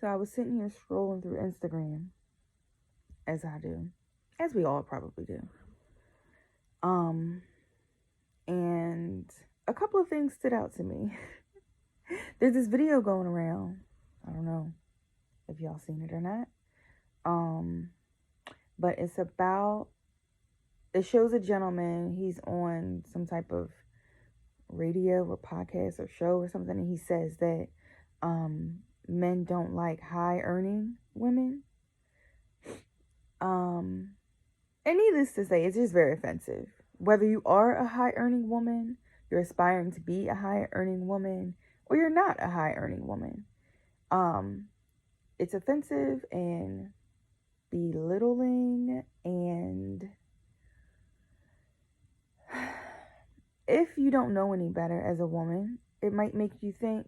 So I was sitting here scrolling through Instagram, as I do, as we all probably do. And a couple of things stood out to me. There's this video going around. I don't know if y'all seen it or not. But it shows a gentleman. He's on some type of radio or podcast or show or something, and he says that men don't like high earning women. And needless to say, it's just very offensive. Whether you are a high earning woman, you're aspiring to be a high earning woman, or you're not a high earning woman, it's offensive and belittling. And if you don't know any better as a woman, it might make you think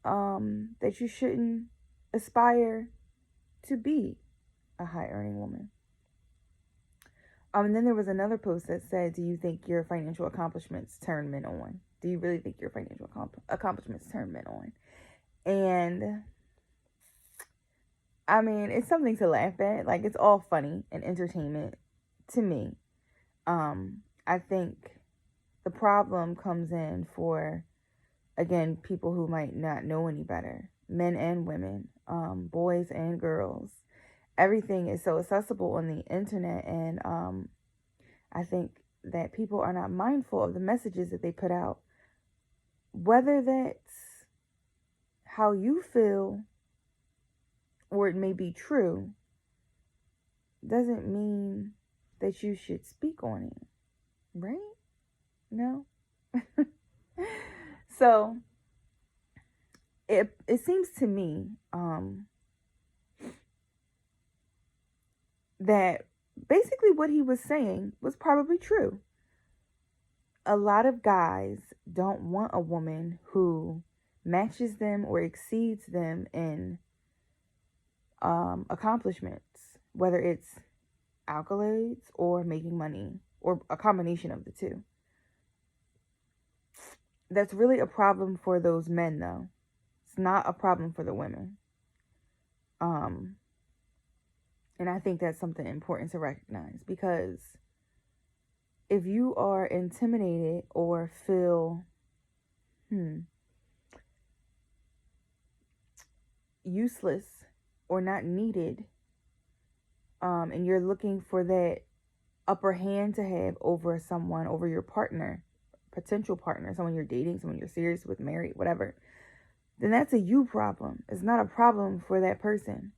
that you shouldn't aspire to be a high earning woman. And then there was another post that said, do you think your financial accomplishments turn men on? Do you really think your financial accomplishments turn men on? And I mean, it's something to laugh at. Like, it's all funny and entertainment to me. I think the problem comes in for, again, people who might not know any better, men and women, boys and girls. Everything is so accessible on the internet, and I think that people are not mindful of the messages that they put out. Whether that's how you feel or it may be true, doesn't mean that you should speak on it, right? No? So, it seems to me that basically what he was saying was probably true. A lot of guys don't want a woman who matches them or exceeds them in accomplishments, whether it's accolades or making money or a combination of the two. That's really a problem for those men, though. It's not a problem for the women. And I think that's something important to recognize, because if you are intimidated or feel useless or not needed, and you're looking for that upper hand to have over someone, over your partner, potential partner, someone you're dating, someone you're serious with, married, whatever, then that's a you problem. It's not a problem for that person.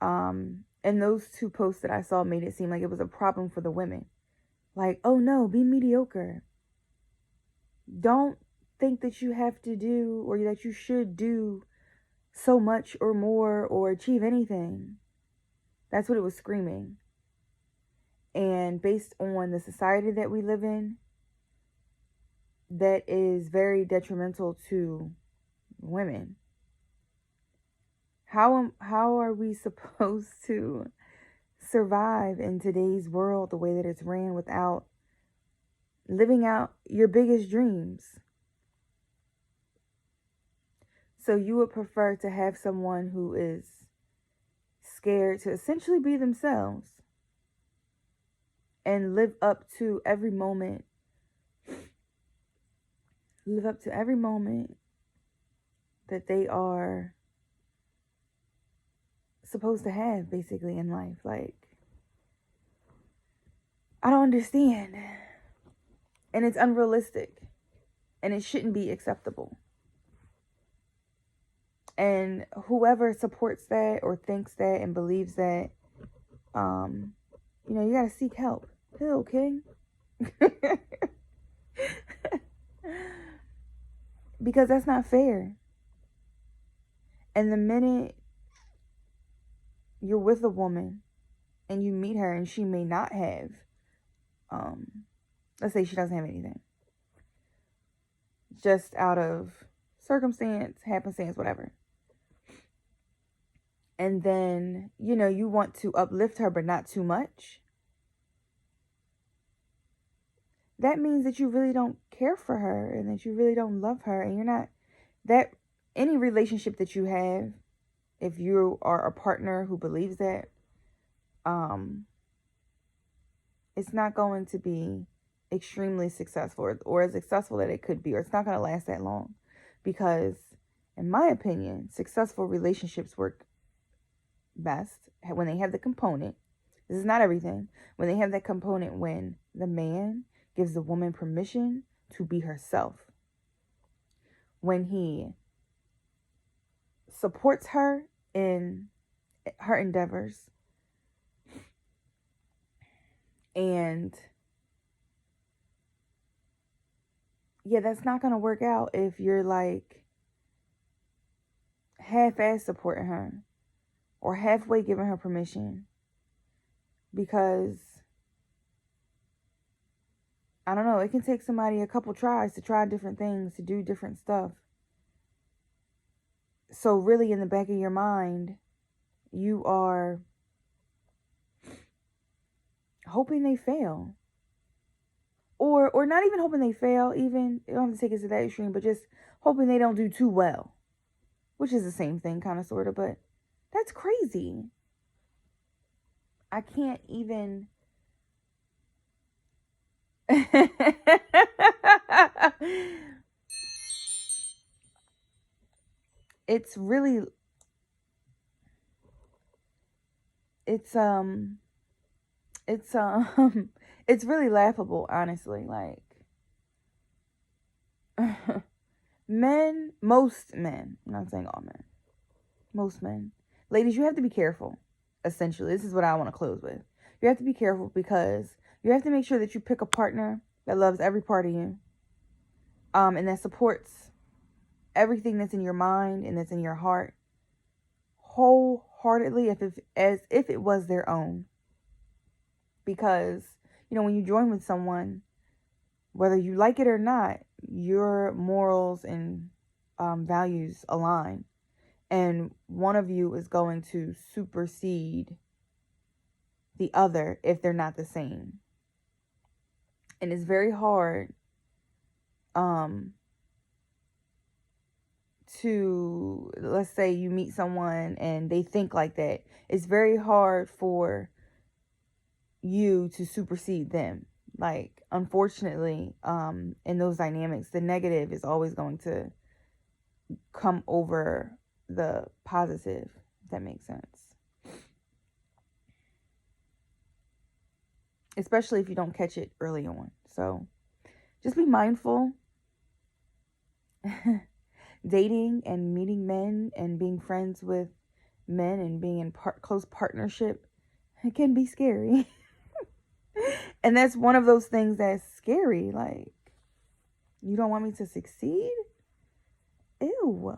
And those two posts that I saw made it seem like it was a problem for the women. Like, oh no, be mediocre. Don't think that you have to do or that you should do so much or more or achieve anything. That's what it was screaming. And based on the society that we live in, that is very detrimental to women. How are we supposed to survive in today's world the way that it's ran without living out your biggest dreams? So you would prefer to have someone who is scared to essentially be themselves and live up to every moment that they are supposed to have, basically, in life. Like, I don't understand. And it's unrealistic. And it shouldn't be acceptable. And whoever supports that or thinks that and believes that, you gotta seek help. Hell, King. Because that's not fair. And the minute you're with a woman and you meet her and she may not have, let's say she doesn't have anything, just out of circumstance, happenstance, whatever. And then, you want to uplift her, but not too much. That means that you really don't care for her and that you really don't love her, and you're not, that any relationship that you have, if you are a partner who believes that, it's not going to be extremely successful, or as successful that it could be, or it's not going to last that long. Because, in my opinion, successful relationships work best when they have the component. This is not everything. When they have that component, when the man gives the woman permission to be herself, when he supports her in her endeavors, and yeah, that's not going to work out if you're like half-ass supporting her or halfway giving her permission. Because I don't know, it can take somebody a couple tries to try different things, to do different stuff. So really, in the back of your mind, you are hoping they fail. Or not even hoping they fail, even, you don't have to take it to that extreme, but just hoping they don't do too well. Which is the same thing, kind of, sort of, but that's crazy. I can't even... It's really... It's it's really laughable, honestly. Like, most men, I'm not saying all men, most men, ladies, you have to be careful. Essentially, this is what I want to close with. You have to be careful, because you have to make sure that you pick a partner that loves every part of you, and that supports everything that's in your mind and that's in your heart wholeheartedly, as if it was their own. Because, when you join with someone, whether you like it or not, your morals and values align. And one of you is going to supersede the other if they're not the same. And it's very hard to, let's say you meet someone and they think like that. It's very hard for you to supersede them. Like, unfortunately, in those dynamics, the negative is always going to come over the positive, if that makes sense. Especially if you don't catch it early on. So just be mindful. Dating and meeting men and being friends with men and being in close partnership, it can be scary. And that's one of those things that's scary. Like, you don't want me to succeed? Ew.